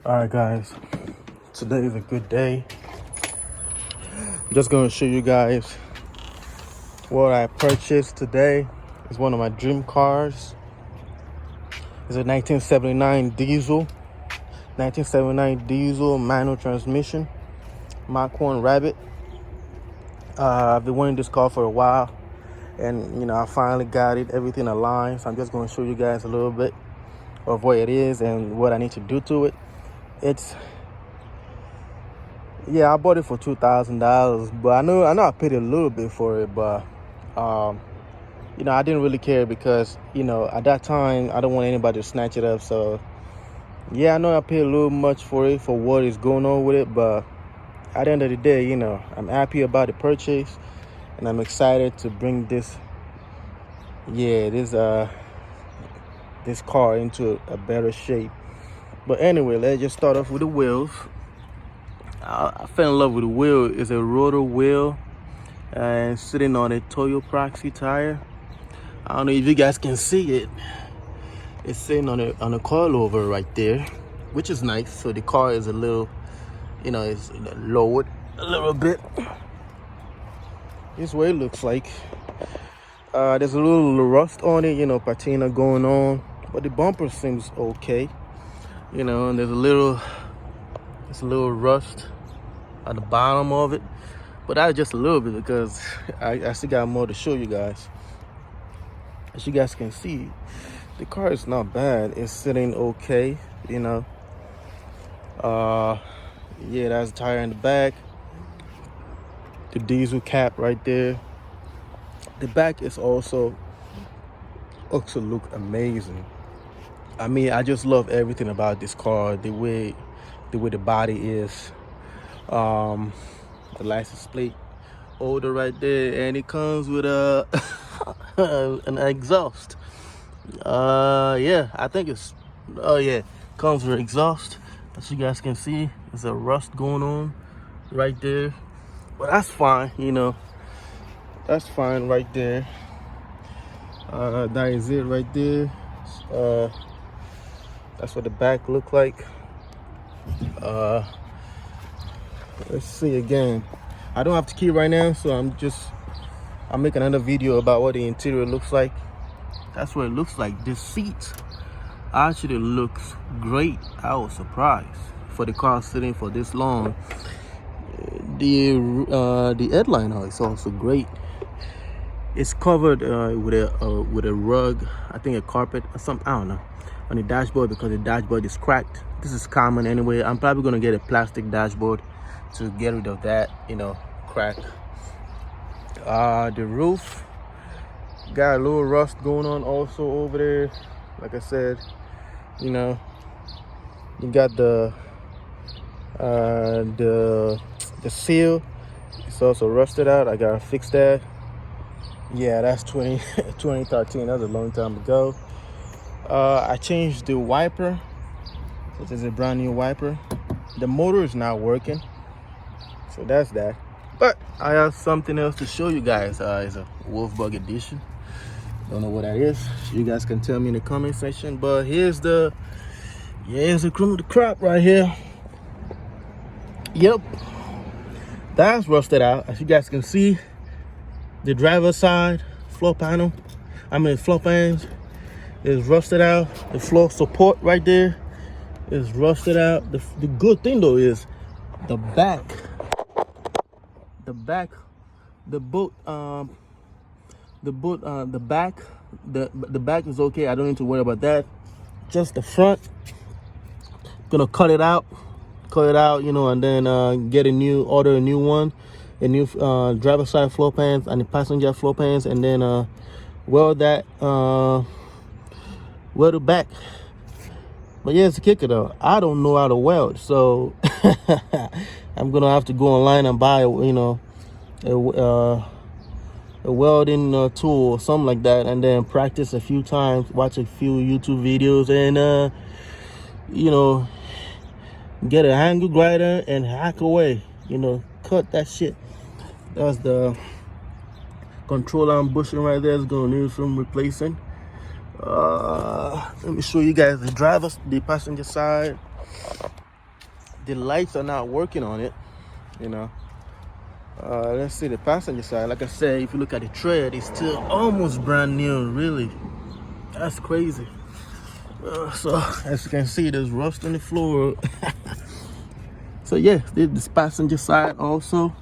Alright guys, today is a good day. I'm just going to show you guys what I purchased today. It's one of my dream cars. It's a 1979 diesel manual transmission, Mach 1 Rabbit. I've been wanting this car for a while, and I finally got it, everything aligned. So I'm just going to show you guys a little bit of what it is and what I need to do to it. I bought it for $2,000, but I know I paid a little bit for it, but I didn't really care because at that time I don't want anybody to snatch it up. So yeah, I know I paid a little much for it for what is going on with it, but at the end of the day, I'm happy about the purchase, and I'm excited to bring this car into a better shape. But anyway, let's just start off with the wheels. I fell in love with the wheel. It's a rotor wheel and sitting on a Toyo Proxy tire. I don't know if you guys can see it. It's sitting on a coilover right there, which is nice. So the car is a little, it's lowered a little bit. This is what it looks like. There's a little rust on it, patina going on, but the bumper seems okay. And there's a little rust at the bottom of it, but that's just a little bit because I still got more to show you guys. As you guys can see, the car is not bad. It's sitting okay, that's the tire in the back, the diesel cap right there. The back is also look amazing. I mean, I just love everything about this car. The way the body is, the license plate holder right there, and it comes with a an exhaust. I think it's comes with exhaust. As you guys can see, there's a rust going on right there, but that's fine. That's fine right there. That is it right there. That's what the back look like. Let's see again. I don't have the key right now, so I'm making another video about what the interior looks like. That's what it looks like. This seat actually looks great. I was surprised for the car sitting for this long. The headliner is also great. It's covered with a rug, I think a carpet or something, I don't know, on the dashboard, because the dashboard is cracked. This is common anyway. I'm probably gonna get a plastic dashboard to get rid of that, crack. The roof got a little rust going on also over there. Like I said, you got the seal. It's also rusted out. I gotta fix that. Yeah, that's 2013. That was a long time ago. I changed the wiper. So this is a brand new wiper. The motor is not working, so that's that. But I have something else to show you guys. It's a Wolfbug edition. Don't know what that is. You guys can tell me in the comment section. But here's the cream of the crop right here. Yep, that's rusted out. As you guys can see, the driver's side floor panels is rusted out. The floor support right there is rusted out. The good thing though is the back, the back is okay. I don't need to worry about that. Just the front, gonna cut it out, and then order a new one, a new driver side floor pans and the passenger floor pans, and then weld the back. But yeah, it's a kicker though. I don't know how to weld, so I'm gonna have to go online and buy a welding tool or something like that, and then practice a few times, watch a few YouTube videos, and get a angle grinder and hack away. Cut that shit. That's the control arm bushing right there. It's gonna need some replacing. Let me show you guys the passenger side. the lights are not working on it, you know. Let's see the passenger side. Like I said, if you look at the tread, it's still almost brand new. Really, that's crazy. So as you can see, there's rust on the floor. So yeah, this passenger side also.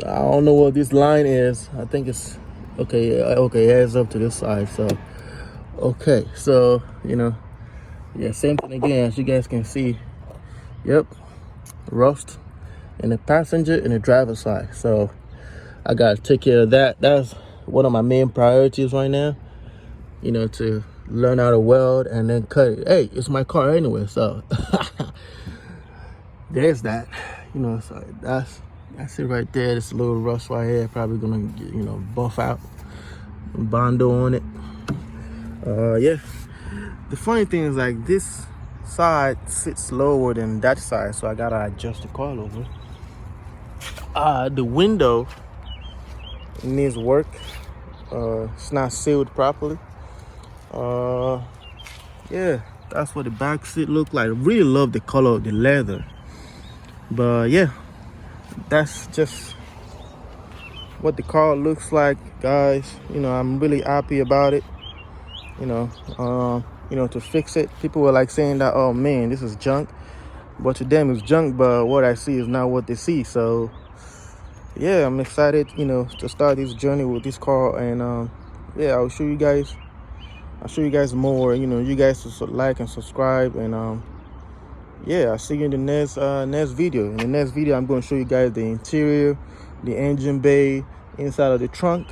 I don't know what this line is. I think it's okay. Okay, it adds up to this side. So okay, so you know, yeah, same thing again. As you guys can see, yep, rust in the passenger and the driver's side. So I gotta take care of that. That's one of my main priorities right now, you know, to learn how to weld and then cut it. Hey, it's my car anyway, so there's that, you know. So that's it right there. This little rust right here, probably gonna get, you know, buff out Bondo on it. Yeah, the funny thing is, like, this side sits lower than that side, so I gotta adjust the coil over. The window needs work. It's not sealed properly. Yeah, that's what the back seat look like. I really love the color of the leather, but yeah, that's just what the car looks like, guys. You know, I'm really happy about it. You know, to fix it, people were like saying that, oh man, this is junk, but to them it's junk, but what I see is not what they see. So yeah, I'm excited, you know, to start this journey with this car. And yeah, I'll show you guys more. You know, you guys to like and subscribe. And yeah, I'll see you in the next video. In the next video, I'm going to show you guys the interior, the engine bay, inside of the trunk,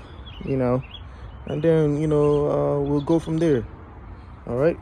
you know, and then, you know, we'll go from there. All right.